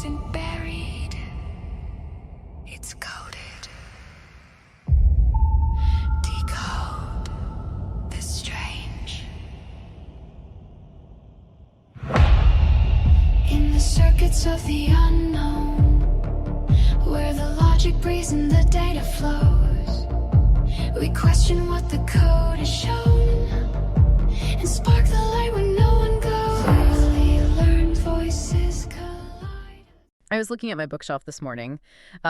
isn't buried, it's coded. Decode the strange. In the circuits of the unknown, where the logic breathes and the data flows, we question what the code has shown and spark the light when no one goes. Clearly learned voices collide. I was looking at my bookshelf this morning,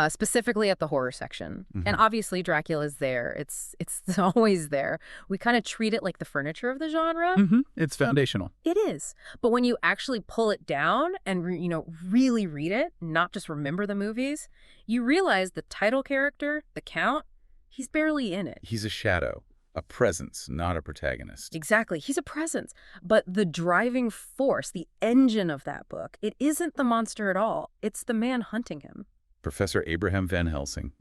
specifically at the horror section. Mhm. And obviously Dracula's there. It's always there. We kind of treat it like the furniture of the genre. It's foundational. It is. But when you actually pull it down and, really read it, not just remember the movies, you realize the title character, the Count, he's barely in it. He's a shadow, a presence, not a protagonist. Exactly. He's a presence. But the driving force, the engine of that book, it isn't the monster at all. It's the man hunting him. Professor Abraham Van Helsing,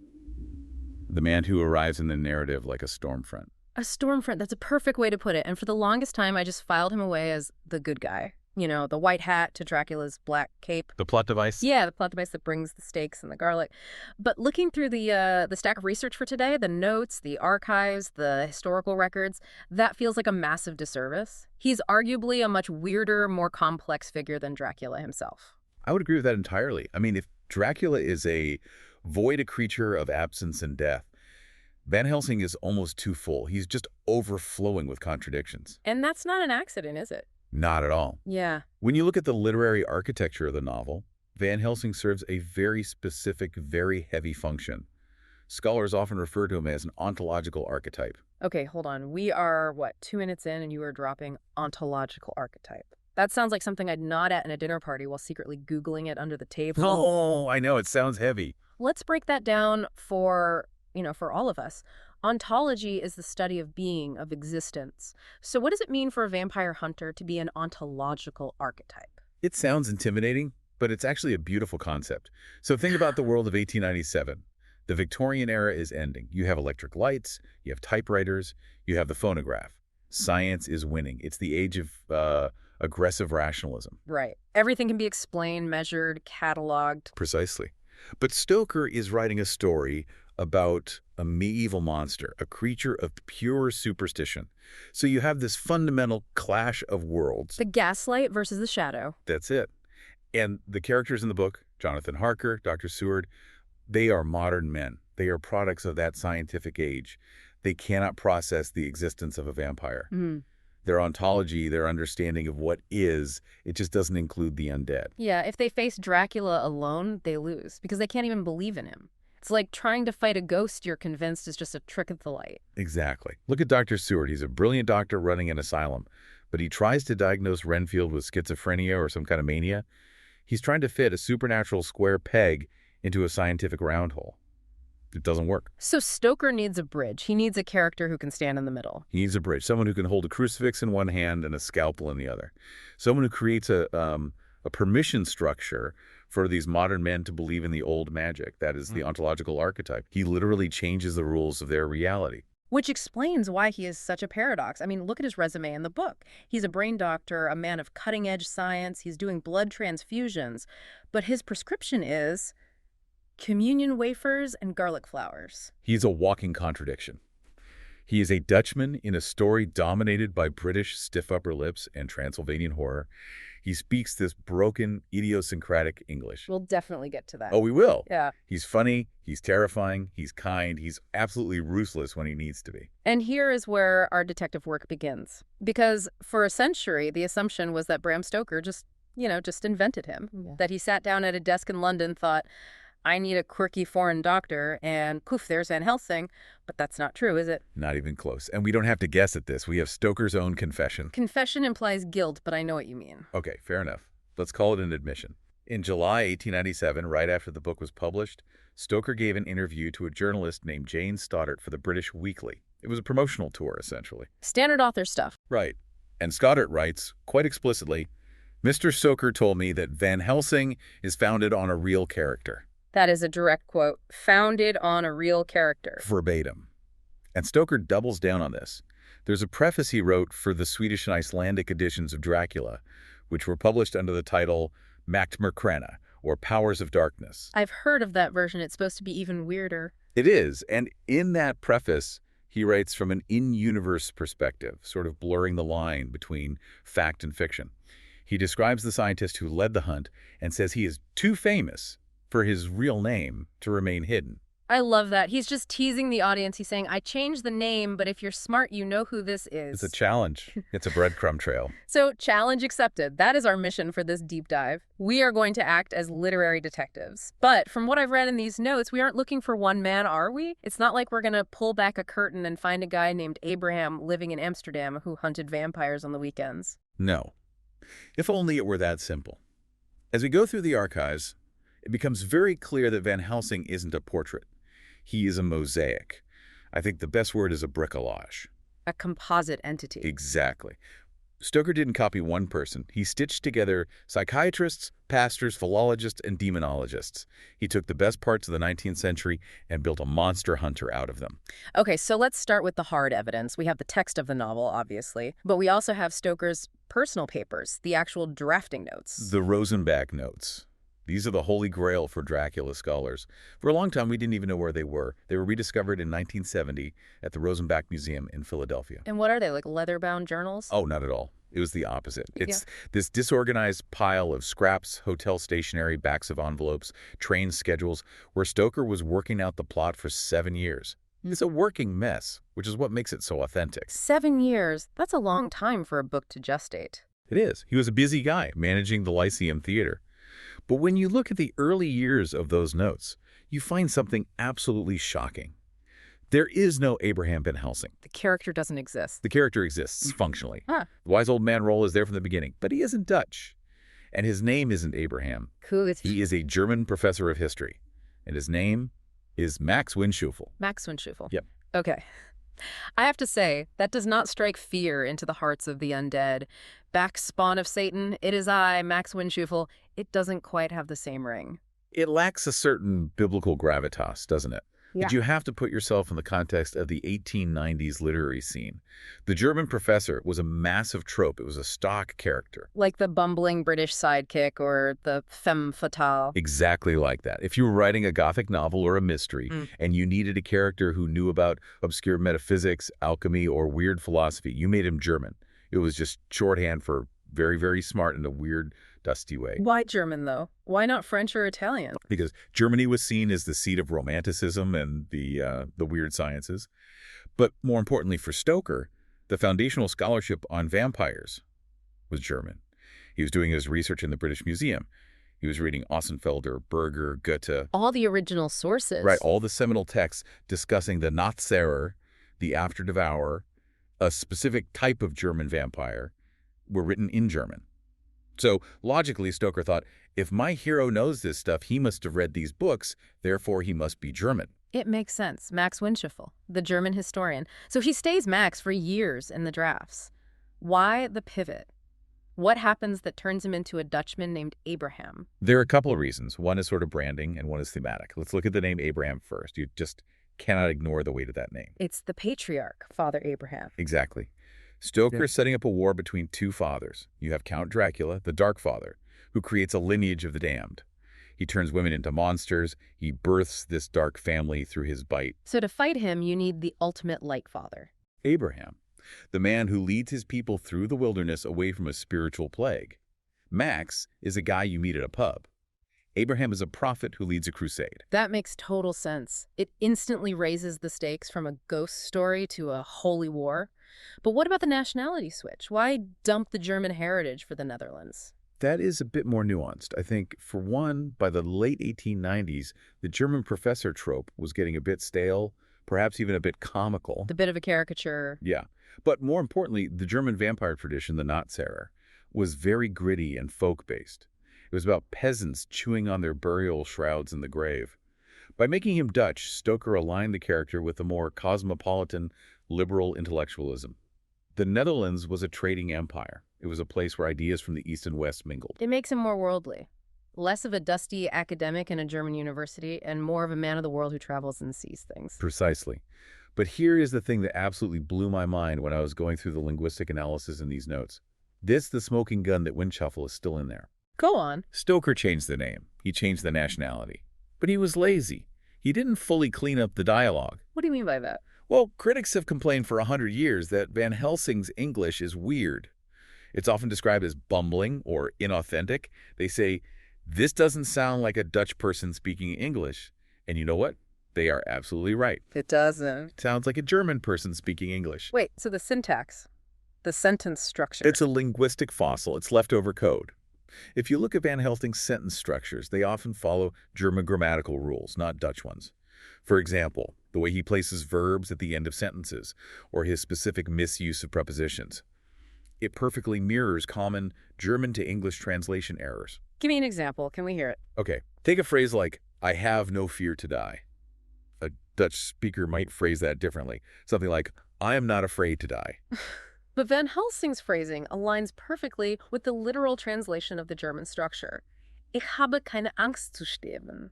the man who arrives in the narrative like a storm front. A storm front, that's a perfect way to put it. And for the longest time, I just filed him away as the good guy. The white hat to Dracula's black cape. The plot device? Yeah, the plot device that brings the steaks and the garlic. But looking through the stack of research for today, the notes, the archives, the historical records, that feels like a massive disservice. He's arguably a much weirder, more complex figure than Dracula himself. I would agree with that entirely. I mean, if Dracula is a void creature of absence and death, Van Helsing is almost too full. He's just overflowing with contradictions. And that's not an accident, is it? Not at all. Yeah. When you look at the literary architecture of the novel, Van Helsing serves a very specific, very heavy function. Scholars often refer to him as an ontological archetype. Okay, hold on. We are, 2 minutes in and you are dropping ontological archetype. That sounds like something I'd nod at in a dinner party while secretly Googling it under the table. Oh, I know. It sounds heavy. Let's break that down for all of us. Ontology is the study of being, of existence. So what does it mean for a vampire hunter to be an ontological archetype? It sounds intimidating, but it's actually a beautiful concept. So think about the world of 1897. The Victorian era is ending. You have electric lights, you have typewriters, you have the phonograph. Science is winning. It's the age of aggressive rationalism. Right. Everything can be explained, measured, cataloged. Precisely. But Stoker is writing a story about a medieval monster, a creature of pure superstition. So you have this fundamental clash of worlds. The gaslight versus the shadow. That's it. And the characters in the book, Jonathan Harker, Dr. Seward, they are modern men. They are products of that scientific age. They cannot process the existence of a vampire. Their ontology, their understanding of what is, it just doesn't include the undead. Yeah, if they face Dracula alone, they lose because they can't even believe in him. It's like trying to fight a ghost you're convinced is just a trick of the light. Exactly. Look at Dr. Seward. He's a brilliant doctor running an asylum, but he tries to diagnose Renfield with schizophrenia or some kind of mania. He's trying to fit a supernatural square peg into a scientific round hole. It doesn't work. So Stoker needs a bridge. He needs a character who can stand in the middle. He needs a bridge, someone who can hold a crucifix in one hand and a scalpel in the other. Someone who creates a permission structure for these modern men to believe in the old magic. That is the ontological archetype. He literally changes the rules of their reality. Which explains why he is such a paradox. I mean, look at his resume in the book. He's a brain doctor, a man of cutting-edge science. He's doing blood transfusions. But his prescription is communion wafers and garlic flowers. He's a walking contradiction. He is a Dutchman in a story dominated by British stiff upper lips and Transylvanian horror. He speaks this broken, idiosyncratic English. We'll definitely get to that. Oh, we will. Yeah. He's funny, he's terrifying, he's kind, he's absolutely ruthless when he needs to be. And here is where our detective work begins. Because for a century, the assumption was that Bram Stoker just invented him. Yeah. That he sat down at a desk in London, thought, I need a quirky foreign doctor, and poof, there's Van Helsing. But that's not true, is it? Not even close. And we don't have to guess at this. We have Stoker's own confession. Confession implies guilt, but I know what you mean. Okay, fair enough. Let's call it an admission. In July 1897, right after the book was published, Stoker gave an interview to a journalist named Jane Stoddart for the British Weekly. It was a promotional tour, essentially. Standard author stuff. Right. And Stoddart writes, quite explicitly, Mr. Stoker told me that Van Helsing is founded on a real character. That is a direct quote. Founded on a real character. Verbatim. And Stoker doubles down on this. There's a preface he wrote for the Swedish and Icelandic editions of Dracula, which were published under the title Maktmerkrana, or Powers of Darkness. I've heard of that version. It's supposed to be even weirder. It is, and in that preface, he writes from an in-universe perspective, sort of blurring the line between fact and fiction. He describes the scientist who led the hunt and says he is too famous for his real name to remain hidden. I love that. He's just teasing the audience. He's saying, I changed the name, but if you're smart, you know who this is. It's a challenge. It's a breadcrumb trail. So, challenge accepted. That is our mission for this deep dive. We are going to act as literary detectives. But from what I've read in these notes, we aren't looking for one man, are we? It's not like we're going to pull back a curtain and find a guy named Abraham living in Amsterdam who hunted vampires on the weekends. No. If only it were that simple. As we go through the archives, it becomes very clear that Van Helsing isn't a portrait. He is a mosaic. I think the best word is a bricolage. A composite entity. Exactly. Stoker didn't copy one person. He stitched together psychiatrists, pastors, philologists, and demonologists. He took the best parts of the 19th century and built a monster hunter out of them. Okay, so let's start with the hard evidence. We have the text of the novel, obviously, but we also have Stoker's personal papers, the actual drafting notes. The Rosenbach notes. These are the holy grail for Dracula scholars. For a long time, we didn't even know where they were. They were rediscovered in 1970 at the Rosenbach Museum in Philadelphia. And what are they, like leather-bound journals? Oh, not at all. It was the opposite. It's this disorganized pile of scraps, hotel stationery, backs of envelopes, train schedules, where Stoker was working out the plot for 7 years. It's a working mess, which is what makes it so authentic. 7 years? That's a long time for a book to gestate. It is. He was a busy guy managing the Lyceum Theater. But when you look at the early years of those notes, you find something absolutely shocking. There is no Abraham Van Helsing. The character doesn't exist. The character exists functionally. Huh. The wise old man role is there from the beginning, but he isn't Dutch. And his name isn't Abraham. Cool. He is a German professor of history. And his name is Max Windschufel. Max Windschufel. Yep. Okay. I have to say, that does not strike fear into the hearts of the undead. Back spawn of Satan, it is I, Max Windschufel. It doesn't quite have the same ring. It lacks a certain biblical gravitas, doesn't it? Yeah. But you have to put yourself in the context of the 1890s literary scene. The German professor was a massive trope. It was a stock character. Like the bumbling British sidekick or the femme fatale. Exactly like that. If you were writing a Gothic novel or a mystery and you needed a character who knew about obscure metaphysics, alchemy, or weird philosophy, you made him German. It was just shorthand for very, very smart in a weird, dusty way. Why German, though? Why not French or Italian? Because Germany was seen as the seat of Romanticism and the weird sciences. But more importantly for Stoker, the foundational scholarship on vampires was German. He was doing his research in the British Museum. He was reading Ossenfelder, Berger, Goethe. All the original sources. Right, all the seminal texts discussing the Nachtzehrer, the After-Devourer, a specific type of German vampire, were written in German. So logically, Stoker thought, if my hero knows this stuff, he must have read these books, therefore he must be German. It makes sense. Max Windschufel, the German historian. So he stays Max for years in the drafts. Why the pivot? What happens that turns him into a Dutchman named Abraham? There are a couple of reasons. One is sort of branding and one is thematic. Let's look at the name Abraham first. You just cannot ignore the weight of that name. It's the patriarch, Father Abraham. Exactly. Stoker is setting up a war between two fathers. You have Count Dracula, the Dark Father, who creates a lineage of the damned. He turns women into monsters. He births this dark family through his bite. So to fight him, you need the ultimate light father. Abraham, the man who leads his people through the wilderness away from a spiritual plague. Max is a guy you meet at a pub. Abraham is a prophet who leads a crusade. That makes total sense. It instantly raises the stakes from a ghost story to a holy war. But what about the nationality switch? Why dump the German heritage for the Netherlands? That is a bit more nuanced. I think, for one, by the late 1890s, the German professor trope was getting a bit stale, perhaps even a bit comical. The bit of a caricature. Yeah. But more importantly, the German vampire tradition, the Nachtzehrer, was very gritty and folk-based. It was about peasants chewing on their burial shrouds in the grave. By making him Dutch, Stoker aligned the character with a more cosmopolitan, liberal intellectualism. The Netherlands was a trading empire. It was a place where ideas from the East and West mingled. It makes him more worldly. Less of a dusty academic in a German university and more of a man of the world who travels and sees things. Precisely. But here is the thing that absolutely blew my mind when I was going through the linguistic analysis in these notes. The smoking gun that Windschufel is still in there. Go on. Stoker changed the name. He changed the nationality. But he was lazy. He didn't fully clean up the dialogue. What do you mean by that? Well, critics have complained for 100 years that Van Helsing's English is weird. It's often described as bumbling or inauthentic. They say, this doesn't sound like a Dutch person speaking English. And you know what? They are absolutely right. It doesn't. It sounds like a German person speaking English. Wait, so the syntax, the sentence structure. It's a linguistic fossil. It's leftover code. If you look at Van Helsing's sentence structures, they often follow German grammatical rules, not Dutch ones. For example, the way he places verbs at the end of sentences, or his specific misuse of prepositions. It perfectly mirrors common German to English translation errors. Give me an example. Can we hear it? Okay, take a phrase like, I have no fear to die. A Dutch speaker might phrase that differently. Something like, I am not afraid to die. But Van Helsing's phrasing aligns perfectly with the literal translation of the German structure. Ich habe keine Angst zu sterben.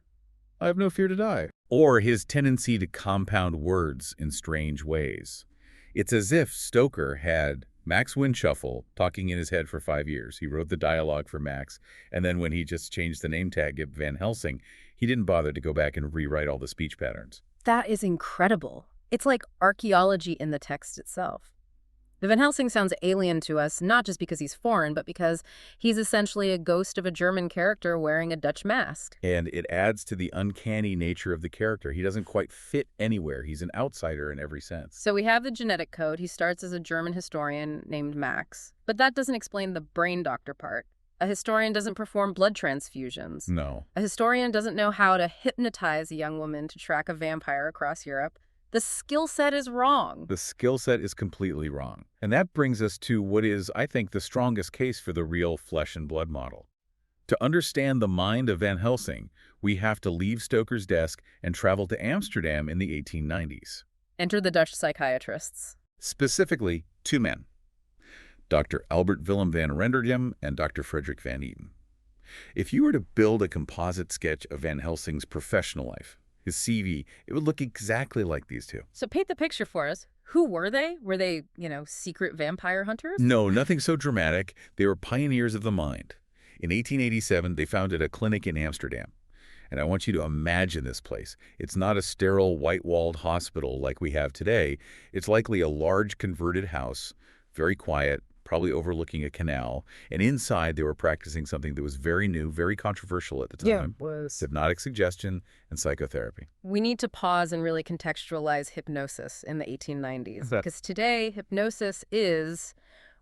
I have no fear to die. Or his tendency to compound words in strange ways. It's as if Stoker had Max Windshuffle talking in his head for 5 years. He wrote the dialogue for Max, and then when he just changed the name tag to Van Helsing, he didn't bother to go back and rewrite all the speech patterns. That is incredible. It's like archaeology in the text itself. The Van Helsing sounds alien to us, not just because he's foreign, but because he's essentially a ghost of a German character wearing a Dutch mask. And it adds to the uncanny nature of the character. He doesn't quite fit anywhere. He's an outsider in every sense. So we have the genetic code. He starts as a German historian named Max. But that doesn't explain the brain doctor part. A historian doesn't perform blood transfusions. No. A historian doesn't know how to hypnotize a young woman to track a vampire across Europe. The skill set is wrong. The skill set is completely wrong. And that brings us to what is, I think, the strongest case for the real flesh and blood model. To understand the mind of Van Helsing, we have to leave Stoker's desk and travel to Amsterdam in the 1890s. Enter the Dutch psychiatrists. Specifically, 2 men, Dr. Albert Willem van Rendegem and Dr. Frederick van Eeden. If you were to build a composite sketch of Van Helsing's professional life, his CV, it would look exactly like these two. So paint the picture for us. Who were they? Were they, secret vampire hunters? No, nothing so dramatic. They were pioneers of the mind. In 1887, they founded a clinic in Amsterdam. And I want you to imagine this place. It's not a sterile, white-walled hospital like we have today. It's likely a large converted house, very quiet, probably overlooking a canal. And inside, they were practicing something that was very new, very controversial at the time. Yeah, it was. Hypnotic suggestion and psychotherapy. We need to pause and really contextualize hypnosis in the 1890s. Because today, hypnosis is,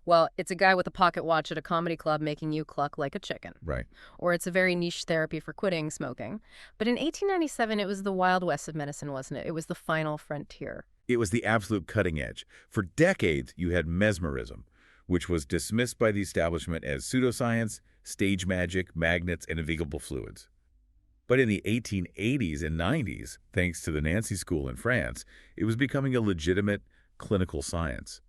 well, it's a guy with a pocket watch at a comedy club making you cluck like a chicken. Right. Or it's a very niche therapy for quitting smoking. But in 1897, it was the Wild West of medicine, wasn't it? It was the final frontier. It was the absolute cutting edge. For decades, you had mesmerism, which was dismissed by the establishment as pseudoscience, stage magic, magnets, and invisible fluids. But in the 1880s and 90s, thanks to the Nancy School in France, it was becoming a legitimate clinical science.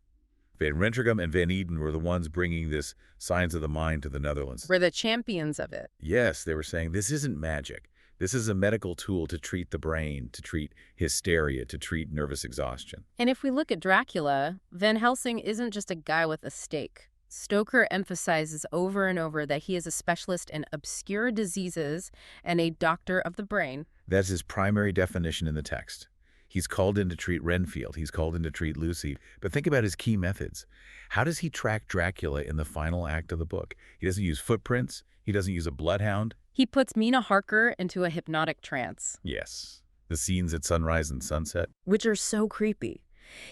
Van Rendegem and Van Eeden were the ones bringing this science of the mind to the Netherlands. We're the champions of it. Yes, they were saying this isn't magic. This is a medical tool to treat the brain, to treat hysteria, to treat nervous exhaustion. And if we look at Dracula, Van Helsing isn't just a guy with a stake. Stoker emphasizes over and over that he is a specialist in obscure diseases and a doctor of the brain. That's his primary definition in the text. He's called in to treat Renfield. He's called in to treat Lucy. But think about his key methods. How does he track Dracula in the final act of the book? He doesn't use footprints. He doesn't use a bloodhound. He puts Mina Harker into a hypnotic trance. Yes. The scenes at sunrise and sunset. Which are so creepy.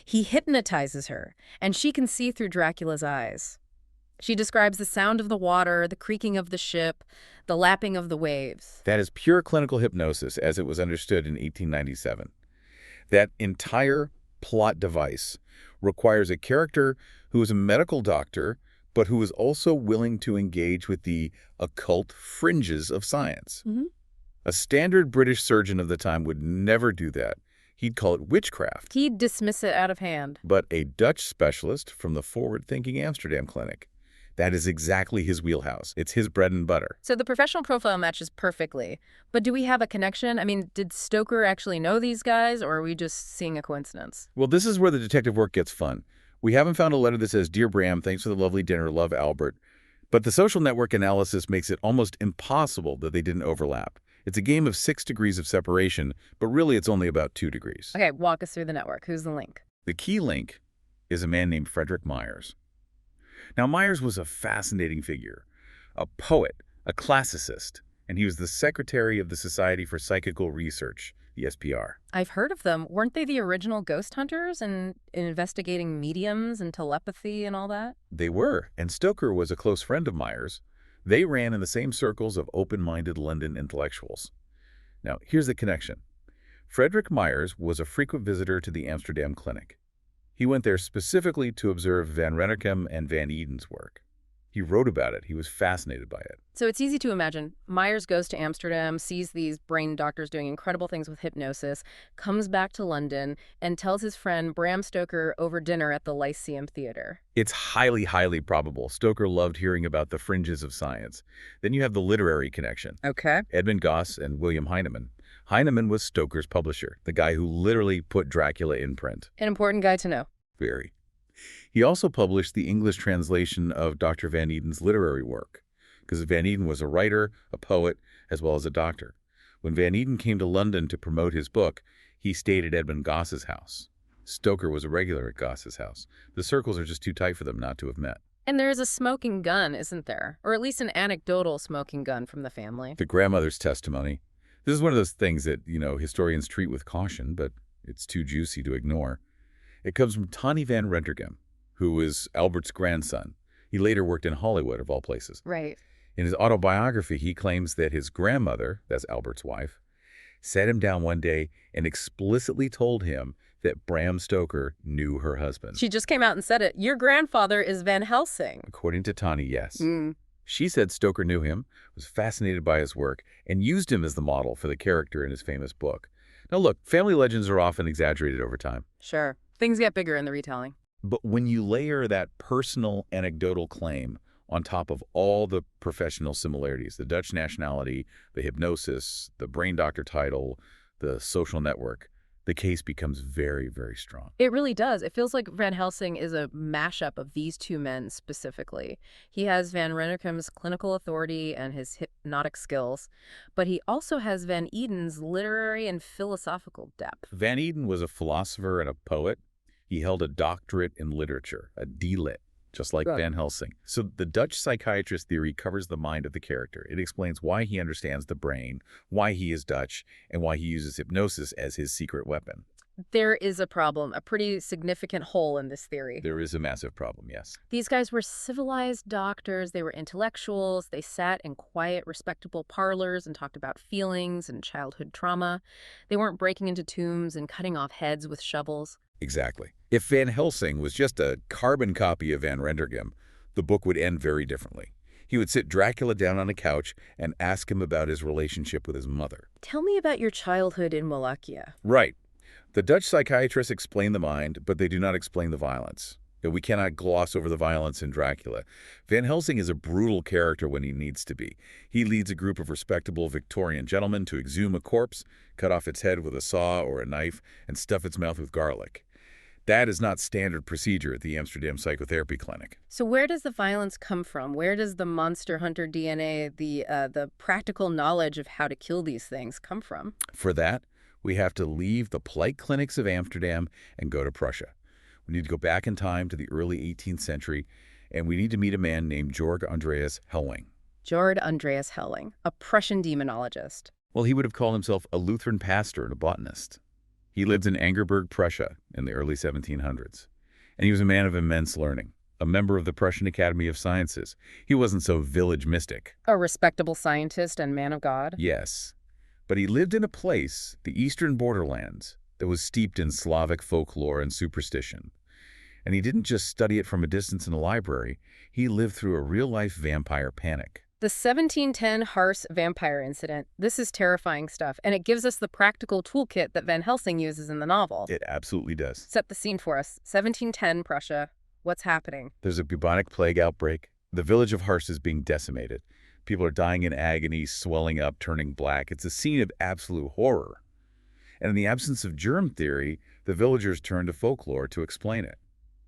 He hypnotizes her, and she can see through Dracula's eyes. She describes the sound of the water, the creaking of the ship, the lapping of the waves. That is pure clinical hypnosis as it was understood in 1897. That entire plot device requires a character who is a medical doctor, but who is also willing to engage with the occult fringes of science. Mm-hmm. A standard British surgeon of the time would never do that. He'd call it witchcraft. He'd dismiss it out of hand. But a Dutch specialist from the forward-thinking Amsterdam clinic, that is exactly his wheelhouse. It's his bread and butter. So the professional profile matches perfectly. But do we have a connection? I mean, did Stoker actually know these guys, or are we just seeing a coincidence? Well, this is where the detective work gets fun. We haven't found a letter that says, "Dear Bram, thanks for the lovely dinner. Love, Albert." But the social network analysis makes it almost impossible that they didn't overlap. It's a game of 6 degrees of separation, but really it's only about 2 degrees. Okay, walk us through the network. Who's the link? The key link is a man named Frederick Myers. Now, Myers was a fascinating figure, a poet, a classicist, and he was the secretary of the Society for Psychical Research, the SPR. I've heard of them. Weren't they the original ghost hunters and investigating mediums and telepathy and all that? They were, and Stoker was a close friend of Myers. They ran in the same circles of open-minded London intellectuals. Now, here's the connection. Frederick Myers was a frequent visitor to the Amsterdam clinic. He went there specifically to observe Van Rennekem and Van Eden's work. He wrote about it. He was fascinated by it. So it's easy to imagine. Myers goes to Amsterdam, sees these brain doctors doing incredible things with hypnosis, comes back to London, and tells his friend Bram Stoker over dinner at the Lyceum Theatre. It's highly, highly probable. Stoker loved hearing about the fringes of science. Then you have the literary connection. Okay. Edmund Gosse and William Heinemann. Heinemann was Stoker's publisher, the guy who literally put Dracula in print. An important guy to know. Very. He also published the English translation of Dr. Van Eden's literary work, because Van Eden was a writer, a poet, as well as a doctor. When Van Eden came to London to promote his book, he stayed at Edmund Gosse's house. Stoker was a regular at Gosse's house. The circles are just too tight for them not to have met. And there is a smoking gun, isn't there? Or at least an anecdotal smoking gun from the family. The grandmother's testimony. This is one of those things that, historians treat with caution, but it's too juicy to ignore. It comes from Tony Van Rentergem, who was Albert's grandson. He later worked in Hollywood, of all places. Right. In his autobiography, he claims that his grandmother, that's Albert's wife, sat him down one day and explicitly told him that Bram Stoker knew her husband. She just came out and said it. Your grandfather is Van Helsing. According to Tani, yes. She said Stoker knew him, was fascinated by his work, and used him as the model for the character in his famous book. Now look, family legends are often exaggerated over time. Sure. Things get bigger in the retelling. But when you layer that personal anecdotal claim on top of all the professional similarities, the Dutch nationality, the hypnosis, the brain doctor title, the social network, the case becomes very, very strong. It really does. It feels like Van Helsing is a mashup of these two men specifically. He has Van Rennerkem's clinical authority and his hypnotic skills, but he also has Van Eden's literary and philosophical depth. Van Eden was a philosopher and a poet. He held a doctorate in literature, a D.Lit, just like Van Helsing. So the Dutch psychiatrist theory covers the mind of the character. It explains why he understands the brain, why he is Dutch, and why he uses hypnosis as his secret weapon. There is a problem, a pretty significant hole in this theory. There is a massive problem, yes. These guys were civilized doctors. They were intellectuals. They sat in quiet, respectable parlors and talked about feelings and childhood trauma. They weren't breaking into tombs and cutting off heads with shovels. Exactly. If Van Helsing was just a carbon copy of Van Rentergem, the book would end very differently. He would sit Dracula down on a couch and ask him about his relationship with his mother. Tell me about your childhood in Wallachia. Right. The Dutch psychiatrists explain the mind, but they do not explain the violence. We cannot gloss over the violence in Dracula. Van Helsing is a brutal character when he needs to be. He leads a group of respectable Victorian gentlemen to exhume a corpse, cut off its head with a saw or a knife, and stuff its mouth with garlic. That is not standard procedure at the Amsterdam Psychotherapy Clinic. So where does the violence come from? Where does the monster hunter DNA, the practical knowledge of how to kill these things come from? For that, we have to leave the polite clinics of Amsterdam and go to Prussia. We need to go back in time to the early 18th century, and we need to meet a man named Georg Andreas Helling. Georg Andreas Helling, a Prussian demonologist. Well, he would have called himself a Lutheran pastor and a botanist. He lived in Angerburg, Prussia in the early 1700s. And he was a man of immense learning, a member of the Prussian Academy of Sciences. He wasn't so village mystic. A respectable scientist and man of God? Yes. But he lived in a place, the eastern borderlands, that was steeped in Slavic folklore and superstition. And he didn't just study it from a distance in a library. He lived through a real-life vampire panic. The 1710 Harz vampire incident, this is terrifying stuff, and it gives us the practical toolkit that Van Helsing uses in the novel. It absolutely does. Set the scene for us. 1710 Prussia. What's happening? There's a bubonic plague outbreak. The village of Harz is being decimated. People are dying in agony, swelling up, turning black. It's a scene of absolute horror. And in the absence of germ theory, the villagers turn to folklore to explain it.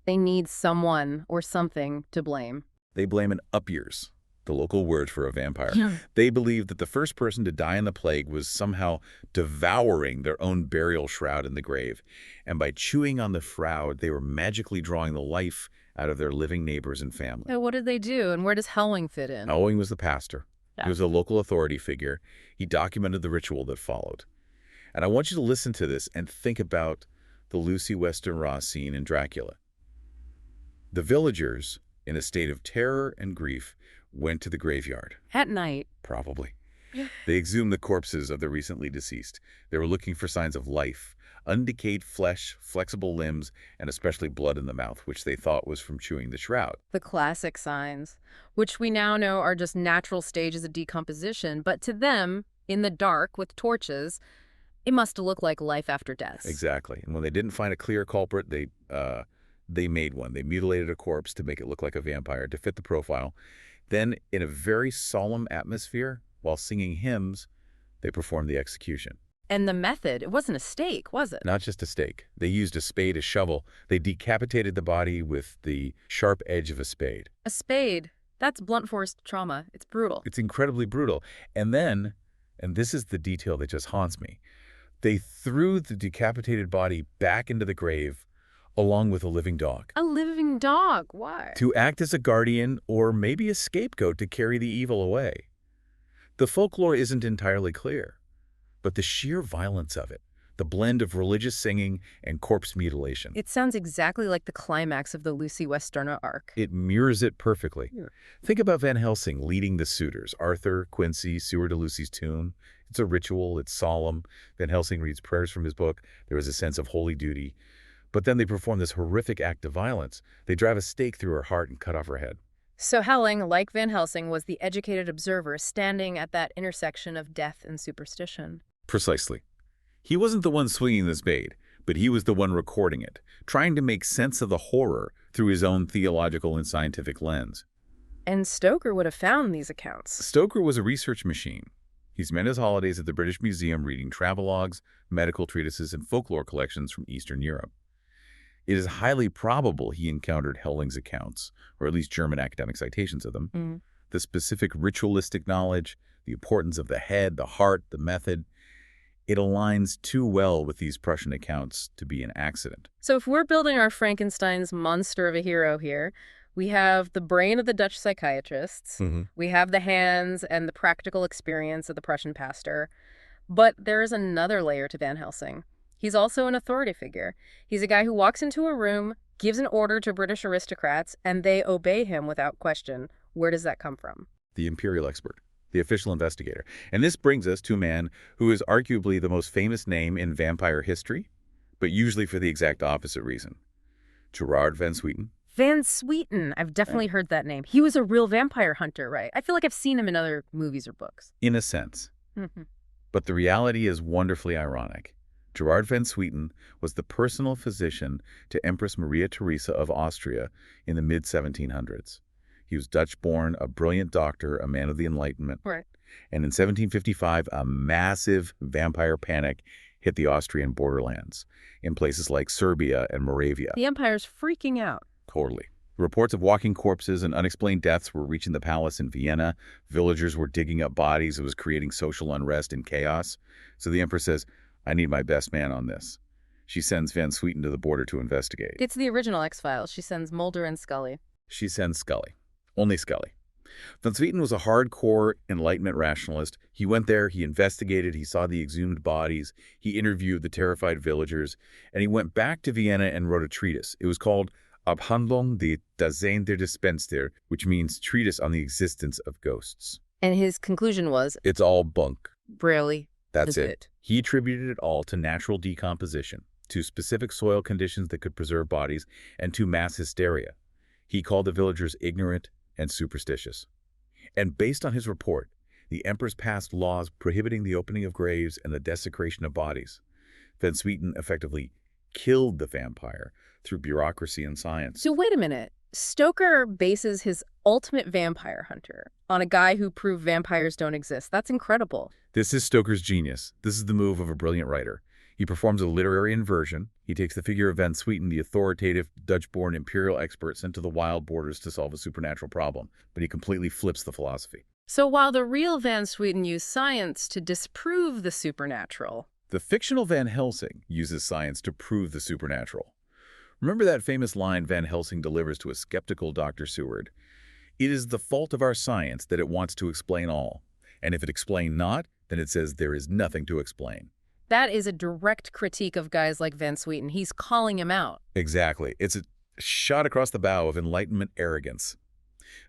They need someone or something to blame. They blame an Uppers, the local word for a vampire. Yeah. They believed that the first person to die in the plague was somehow devouring their own burial shroud in the grave. And by chewing on the shroud, they were magically drawing the life out of their living neighbors and family. So what did they do, and where does Helsing fit in? Owen was the pastor. Yeah. He was a local authority figure. He documented the ritual that followed. And I want you to listen to this and think about the Lucy Weston Ross scene in Dracula. The villagers, in a state of terror and grief, went to the graveyard. At night. Probably. They exhumed the corpses of the recently deceased. They were looking for signs of life, undecayed flesh, flexible limbs, and especially blood in the mouth, which they thought was from chewing the shroud. The classic signs, which we now know are just natural stages of decomposition, but to them, in the dark with torches, it must look like life after death. Exactly. And when they didn't find a clear culprit, they made one. They mutilated a corpse to make it look like a vampire, to fit the profile. Then, in a very solemn atmosphere, while singing hymns, they performed the execution. And the method, it wasn't a stake, was it? Not just a stake. They used a spade, a shovel. They decapitated the body with the sharp edge of a spade. A spade. That's blunt force trauma. It's brutal. It's incredibly brutal. And then, and this is the detail that just haunts me, they threw the decapitated body back into the grave along with a living dog. A living dog? Why? To act as a guardian or maybe a scapegoat to carry the evil away. The folklore isn't entirely clear, but the sheer violence of it, the blend of religious singing and corpse mutilation. It sounds exactly like the climax of the Lucy Westenra arc. It mirrors it perfectly. Yeah. Think about Van Helsing leading the suitors, Arthur, Quincy, Seward de Lucy's tomb. It's a ritual, it's solemn. Van Helsing reads prayers from his book. There is a sense of holy duty. But then they perform this horrific act of violence. They drive a stake through her heart and cut off her head. So Helsing, like Van Helsing, was the educated observer standing at that intersection of death and superstition. Precisely. He wasn't the one swinging the spade, but he was the one recording it, trying to make sense of the horror through his own theological and scientific lens. And Stoker would have found these accounts. Stoker was a research machine. He spent his holidays at the British Museum reading travelogues, medical treatises, and folklore collections from Eastern Europe. It is highly probable he encountered Helsing's accounts, or at least German academic citations of them. The specific ritualistic knowledge, the importance of the head, the heart, the method, it aligns too well with these Prussian accounts to be an accident. So if we're building our Frankenstein's monster of a hero here, we have the brain of the Dutch psychiatrists, we have the hands and the practical experience of the Prussian pastor, but there is another layer to Van Helsing. He's also an authority figure. He's a guy who walks into a room, gives an order to British aristocrats, and they obey him without question. Where does that come from? The imperial expert, the official investigator. And this brings us to a man who is arguably the most famous name in vampire history, but usually for the exact opposite reason. Gerard Van Swieten. Van Swieten. I've definitely heard that name. He was a real vampire hunter, right? I feel like I've seen him in other movies or books. In a sense. But the reality is wonderfully ironic. Gerard Van Swieten was the personal physician to Empress Maria Theresa of Austria in the mid-1700s. He was Dutch-born, a brilliant doctor, a man of the Enlightenment. Right. And in 1755, a massive vampire panic hit the Austrian borderlands in places like Serbia and Moravia. The empire's freaking out. Totally. Reports of walking corpses and unexplained deaths were reaching the palace in Vienna. Villagers were digging up bodies. It was creating social unrest and chaos. So the empress says, I need my best man on this. She sends Van Swieten to the border to investigate. It's the original X-Files. She sends Mulder and Scully. She sends Scully. Only Scully. Van Swieten was a hardcore Enlightenment rationalist. He went there, he investigated, he saw the exhumed bodies, he interviewed the terrified villagers, and he went back to Vienna and wrote a treatise. It was called Abhandlung des Daseins der Gespenster, which means treatise on the existence of ghosts. And his conclusion was, It's all bunk. Really? That's Is it. it? He attributed it all to natural decomposition, to specific soil conditions that could preserve bodies, and to mass hysteria. He called the villagers ignorant and superstitious. And based on his report, the emperors passed laws prohibiting the opening of graves and the desecration of bodies. Van Swieten effectively killed the vampire through bureaucracy and science. So wait a minute. Stoker bases his ultimate vampire hunter on a guy who proved vampires don't exist. That's incredible. This is Stoker's genius. This is the move of a brilliant writer. He performs a literary inversion. He takes the figure of Van Swieten, the authoritative, Dutch-born imperial expert sent to the wild borders to solve a supernatural problem, but he completely flips the philosophy. So while the real Van Swieten used science to disprove the supernatural, The fictional Van Helsing uses science to prove the supernatural. Remember that famous line Van Helsing delivers to a skeptical Dr. Seward? It is the fault of our science that it wants to explain all. And if it explain not, then it says there is nothing to explain. that is a direct critique of guys like Van Swieten. He's calling him out. Exactly. It's a shot across the bow of Enlightenment arrogance.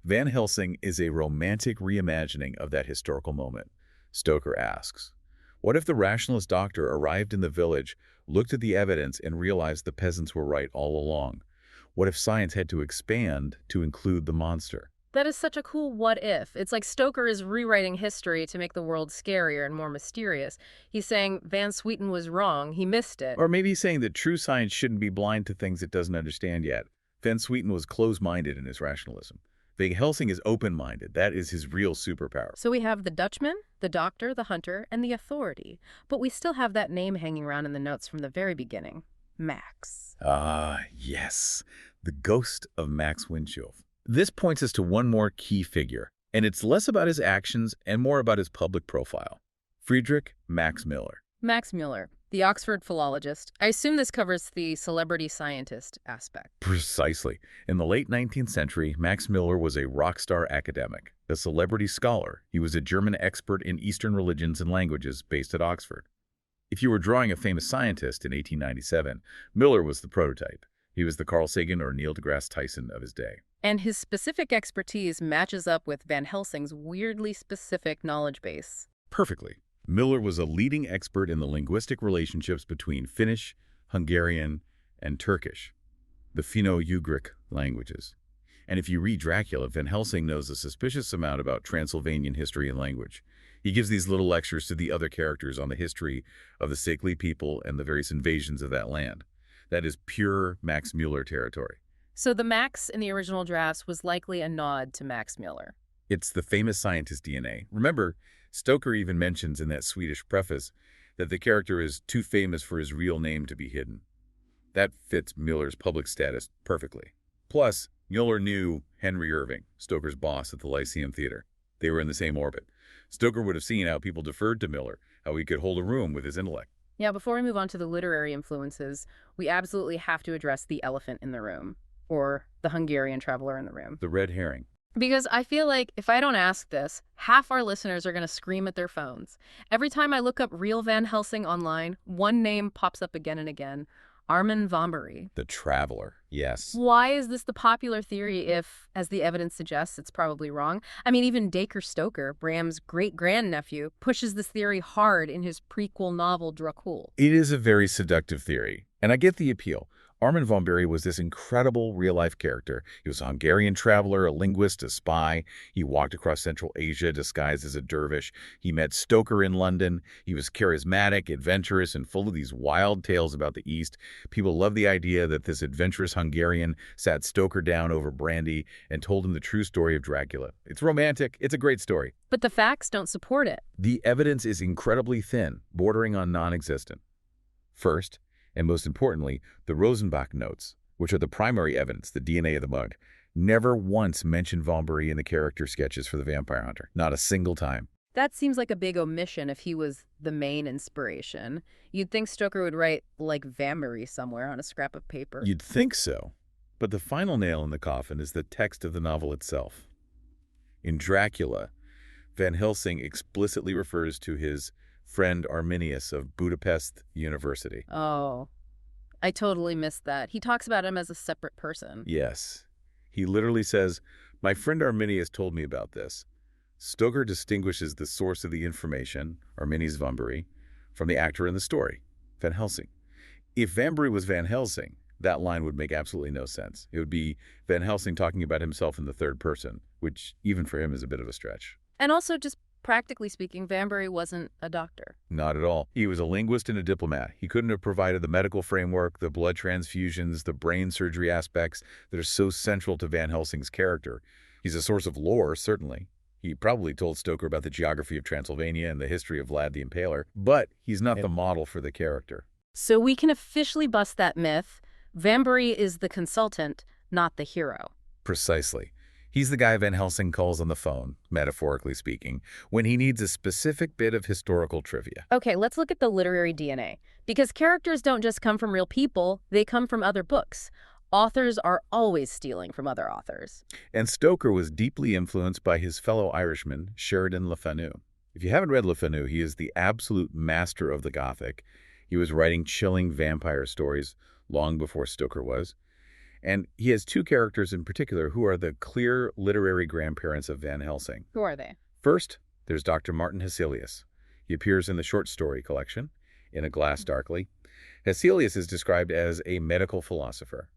Van Helsing is a romantic reimagining of that historical moment. Stoker asks, what if the rationalist doctor arrived in the village, looked at the evidence, and realized the peasants were right all along? What if science had to expand to include the monster? That is such a cool what if. It's like Stoker is rewriting history to make the world scarier and more mysterious. He's saying Van Swieten was wrong. He missed it. Or maybe he's saying that true science shouldn't be blind to things it doesn't understand yet. Van Swieten was closed-minded in his rationalism. Van Helsing is open-minded. That is his real superpower. So we have the Dutchman, the doctor, the hunter, and the authority. But we still have that name hanging around in the notes from the very beginning. Max. Ah, yes. The ghost of Max Winchell. This points us to one more key figure, and it's less about his actions and more about his public profile. Friedrich Max Müller. Max Müller, the Oxford philologist. I assume this covers the celebrity scientist aspect. Precisely. In the late 19th century, Max Müller was a rock star academic, a celebrity scholar. He was a German expert in Eastern religions and languages based at Oxford. If you were drawing a famous scientist in 1897, Müller was the prototype. He was the Carl Sagan or Neil deGrasse Tyson of his day. And his specific expertise matches up with Van Helsing's weirdly specific knowledge base. Perfectly. Müller was a leading expert in the linguistic relationships between Finnish, Hungarian, and Turkish, the Finno-Ugric languages. And if you read Dracula, Van Helsing knows a suspicious amount about Transylvanian history and language. He gives these little lectures to the other characters on the history of the Sakli people and the various invasions of that land. That is pure Max Müller territory. So the Max in the original drafts was likely a nod to Max Müller. It's the famous scientist DNA. Remember, Stoker even mentions in that Swedish preface that the character is too famous for his real name to be hidden. That fits Müller's public status perfectly. Plus, Müller knew Henry Irving, Stoker's boss at the Lyceum Theater. They were in the same orbit. Stoker would have seen how people deferred to Müller, how he could hold a room with his intellect. Yeah, before we move on to the literary influences, we absolutely have to address the elephant in the room, or the Hungarian traveler in the room. The red herring. Because I feel like if I don't ask this, half our listeners are going to scream at their phones. Every time I look up Real Van Helsing online, one name pops up again and again. Armin van Buuren. The traveler, yes. Why is this the popular theory if, as the evidence suggests, it's probably wrong? I mean, even Dacre Stoker, Bram's great-grandnephew, pushes this theory hard in his prequel novel Dracul. It is a very seductive theory, and I get the appeal. Armin van Buuren was this incredible real-life character. He was a Hungarian traveler, a linguist, a spy. He walked across Central Asia disguised as a dervish. He met Stoker in London. He was charismatic, adventurous, and full of these wild tales about the East. People love the idea that this adventurous Hungarian sat Stoker down over brandy and told him the true story of Dracula. It's romantic. It's a great story. But the facts don't support it. The evidence is incredibly thin, bordering on non-existent. First, and most importantly, the Rosenbach notes, which are the primary evidence, the DNA of the mug, never once mention van Buuren in the character sketches for the Vampire Hunter. Not a single time. That seems like a big omission if he was the main inspiration. You'd think Stoker would write, like, Van Buuren somewhere on a scrap of paper. You'd think so. But the final nail in the coffin is the text of the novel itself. In Dracula, Van Helsing explicitly refers to his friend Arminius of Budapest University. Oh, I totally missed that. He talks about him as a separate person. Yes. He literally says, "My friend Arminius told me about this." Stoker distinguishes the source of the information, Arminius van Buuren, from the actor in the story, Van Helsing. If Van Buuren was Van Helsing, that line would make absolutely no sense. It would be Van Helsing talking about himself in the third person, which even for him is a bit of a stretch. And also, just practically speaking, Van Buuren wasn't a doctor. Not at all. He was a linguist and a diplomat. He couldn't have provided the medical framework, the blood transfusions, the brain surgery aspects that are so central to Van Helsing's character. He's a source of lore, certainly. He probably told Stoker about the geography of Transylvania and the history of Vlad the Impaler, but he's not the model for the character. So we can officially bust that myth. Vanbury is the consultant, not the hero. Precisely. He's the guy Van Helsing calls on the phone, metaphorically speaking, when he needs a specific bit of historical trivia. Okay, let's look at the literary DNA. Because characters don't just come from real people, they come from other books. Authors are always stealing from other authors. And Stoker was deeply influenced by his fellow Irishman, Sheridan Le Fanu. If you haven't read Le Fanu, he is the absolute master of the Gothic. He was writing chilling vampire stories long before Stoker was. And he has two characters in particular who are the clear literary grandparents of Van Helsing. Who are they? First, there's Dr. Martin Hesselius. He appears in the short story collection, In a Glass Darkly. Hesselius is described as a medical philosopher.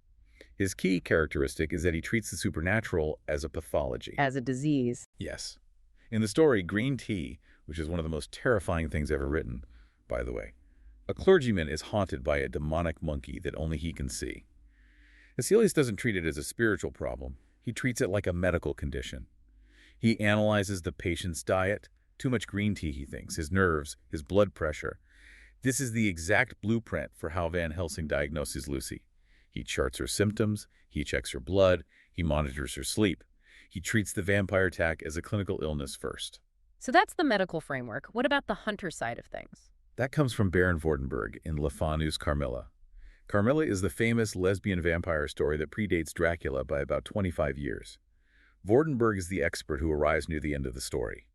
His key characteristic is that he treats the supernatural as a pathology. As a disease. Yes. In the story Green Tea, which is one of the most terrifying things ever written, by the way, a clergyman is haunted by a demonic monkey that only he can see. Hesselius doesn't treat it as a spiritual problem. He treats it like a medical condition. He analyzes the patient's diet, too much green tea, he thinks, his nerves, his blood pressure. This is the exact blueprint for how Van Helsing diagnoses Lucy. He charts her symptoms, he checks her blood, he monitors her sleep. He treats the vampire attack as a clinical illness first. So that's the medical framework. What about the hunter side of things? That comes from Baron Vordenberg in Le Fanu's Carmilla. Carmilla is the famous lesbian vampire story that predates Dracula by about 25 years. Vordenberg is the expert who arrives near the end of the story.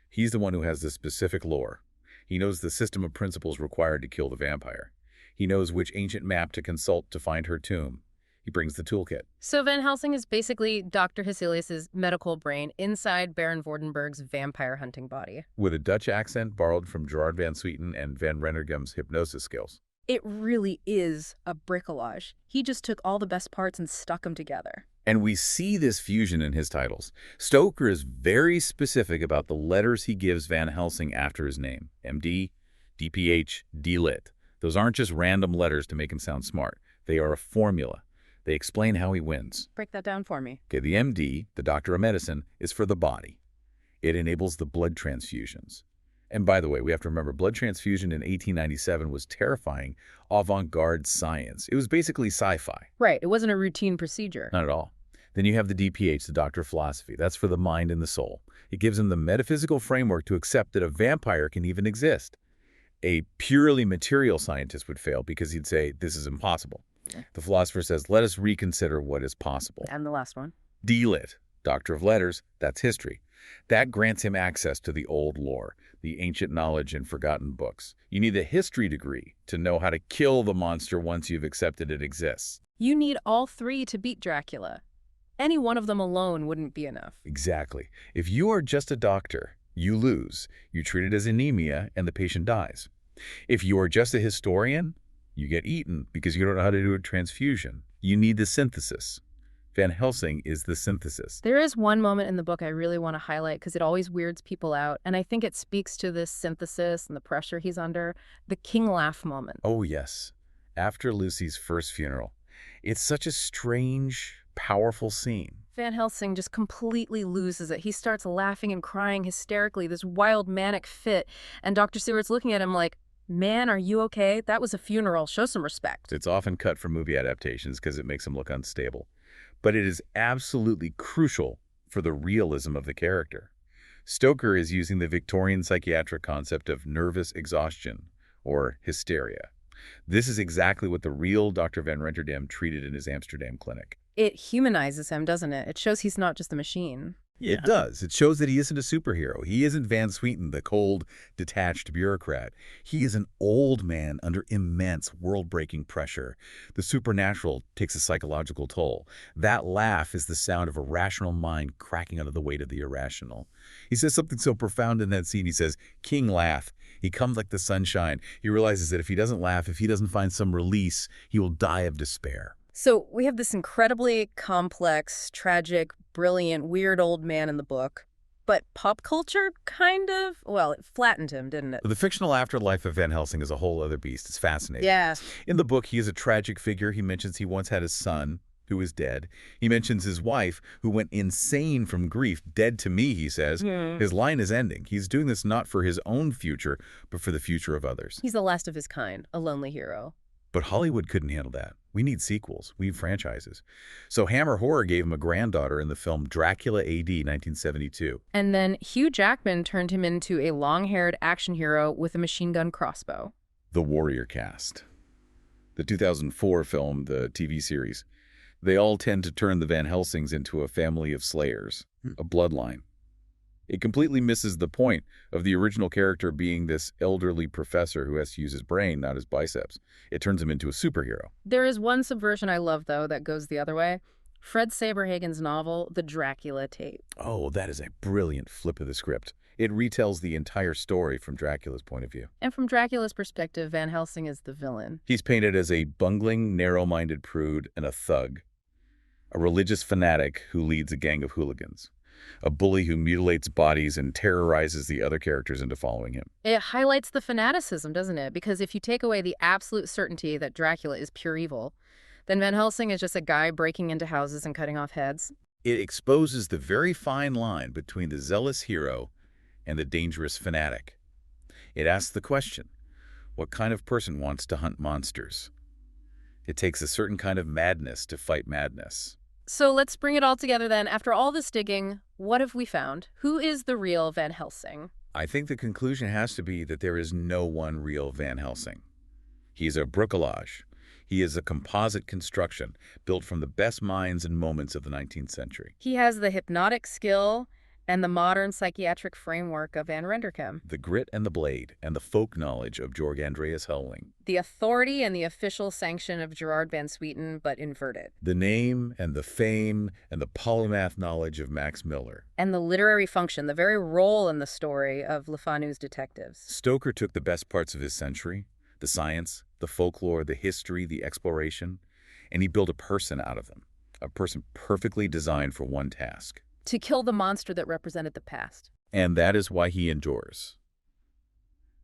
He's the one who has the specific lore. He knows the system of principles required to kill the vampire. He knows which ancient map to consult to find her tomb. He brings the toolkit. So Van Helsing is basically Dr. Hesselius' medical brain inside Baron Vordenberg's vampire hunting body. With a Dutch accent borrowed from Gerard van Swieten and Van Rennergum's hypnosis skills. It really is a bricolage. He just took all the best parts and stuck them together. And we see this fusion in his titles. Stoker is very specific about the letters he gives Van Helsing after his name. MD, DPH, DLit. Those aren't just random letters to make him sound smart. They are a formula. They explain how he wins. Break that down for me. Okay, the MD, the doctor of medicine, is for the body. It enables the blood transfusions. And by the way, we have to remember, blood transfusion in 1897 was terrifying, avant-garde science. It was basically sci-fi. Right, it wasn't a routine procedure. Not at all. Then you have the DPH, the doctor of philosophy. That's for the mind and the soul. It gives him the metaphysical framework to accept that a vampire can even exist. A purely material scientist would fail because he'd say, this is impossible. The philosopher says, let us reconsider what is possible. And the last one. DLit, doctor of letters, that's history. That grants him access to the old lore, the ancient knowledge in forgotten books. You need a history degree to know how to kill the monster once you've accepted it exists. You need all three to beat Dracula. Any one of them alone wouldn't be enough. Exactly. If you are just a doctor, you lose. You treat it as anemia and the patient dies. If you are just a historian, you get eaten because you don't know how to do a transfusion. You need the synthesis. Van Helsing is the synthesis. There is one moment in the book I really want to highlight because it always weirds people out, and I think it speaks to this synthesis and the pressure he's under. The king laugh moment. Oh, yes. After Lucy's first funeral. It's such a strange, powerful scene. Van Helsing just completely loses it. He starts laughing and crying hysterically, this wild manic fit, and Dr. Seward's looking at him like, man, are you okay? That was a funeral. Show some respect. It's often cut from movie adaptations because it makes him look unstable. But it is absolutely crucial for the realism of the character. Stoker is using the Victorian psychiatric concept of nervous exhaustion, or hysteria. This is exactly what the real Dr. Van Renterdam treated in his Amsterdam clinic. It humanizes him, doesn't it? It shows he's not just a machine. Yeah. It does. It shows that he isn't a superhero. He isn't Van Swieten, the cold, detached bureaucrat. He is an old man under immense world-breaking pressure. The supernatural takes a psychological toll. That laugh is the sound of a rational mind cracking under the weight of the irrational. He says something so profound in that scene. He says, King laugh. He comes like the sunshine. He realizes that if he doesn't laugh, if he doesn't find some release, he will die of despair. So we have this incredibly complex, tragic, brilliant, weird old man in the book. But pop culture kind of, well, it flattened him, didn't it? The fictional afterlife of Van Helsing is a whole other beast. It's fascinating. Yeah. In the book, he is a tragic figure. He mentions he once had a son who is dead. He mentions his wife, who went insane from grief. Dead to me, he says. His line is ending. He's doing this not for his own future, but for the future of others. He's the last of his kind, a lonely hero. But Hollywood couldn't handle that. We need sequels. We need franchises. So Hammer Horror gave him a granddaughter in the film Dracula A.D. 1972. And then Hugh Jackman turned him into a long-haired action hero with a machine gun crossbow. The Warrior Cast. The 2004 film, the TV series. They all tend to turn the Van Helsings into a family of slayers, a bloodline. It completely misses the point of the original character being this elderly professor who has to use his brain, not his biceps. It turns him into a superhero. There is one subversion I love, though, that goes the other way. Fred Saberhagen's novel, The Dracula Tape. Oh, that is a brilliant flip of the script. It retells the entire story from Dracula's point of view. And from Dracula's perspective, Van Helsing is the villain. He's painted as a bungling, narrow-minded prude and a thug, a religious fanatic who leads a gang of hooligans, a bully who mutilates bodies and terrorizes the other characters into following him. It highlights the fanaticism, doesn't it? Because if you take away the absolute certainty that Dracula is pure evil, then Van Helsing is just a guy breaking into houses and cutting off heads. It exposes the very fine line between the zealous hero and the dangerous fanatic. It asks the question, what kind of person wants to hunt monsters? It takes a certain kind of madness to fight madness. So let's bring it all together then. After all this digging, what have we found? Who is the real Van Helsing? I think the conclusion has to be that there is no one real Van Helsing. He's a bricolage. He is a composite construction built from the best minds and moments of the 19th century. He has the hypnotic skill and the modern psychiatric framework of Van Renderkem. The grit and the blade and the folk knowledge of Georg Andreas Helling. The authority and the official sanction of Gerard Van Swieten, but inverted. The name and the fame and the polymath knowledge of Max Miller. And the literary function, the very role in the story of Le Fanu's detectives. Stoker took the best parts of his century, the science, the folklore, the history, the exploration, and he built a person out of them, a person perfectly designed for one task. To kill the monster that represented the past. And that is why he endures.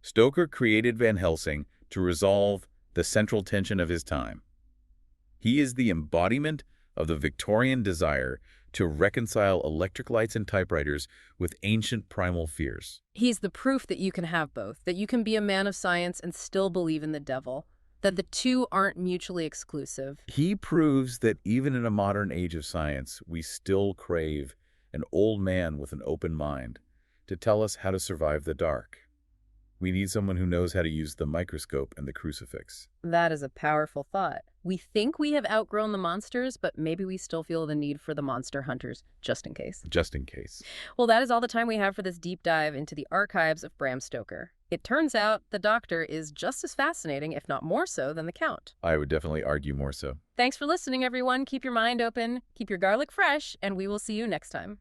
Stoker created Van Helsing to resolve the central tension of his time. He is the embodiment of the Victorian desire to reconcile electric lights and typewriters with ancient primal fears. He's the proof that you can have both, that you can be a man of science and still believe in the devil, that the two aren't mutually exclusive. He proves that even in a modern age of science, we still crave an old man with an open mind to tell us how to survive the dark. We need someone who knows how to use the microscope and the crucifix. That is a powerful thought. We think we have outgrown the monsters, but maybe we still feel the need for the monster hunters, just in case. Just in case. Well, that is all the time we have for this deep dive into the archives of Bram Stoker. It turns out the Doctor is just as fascinating, if not more so, than the Count. I would definitely argue more so. Thanks for listening, everyone. Keep your mind open, keep your garlic fresh, and we will see you next time.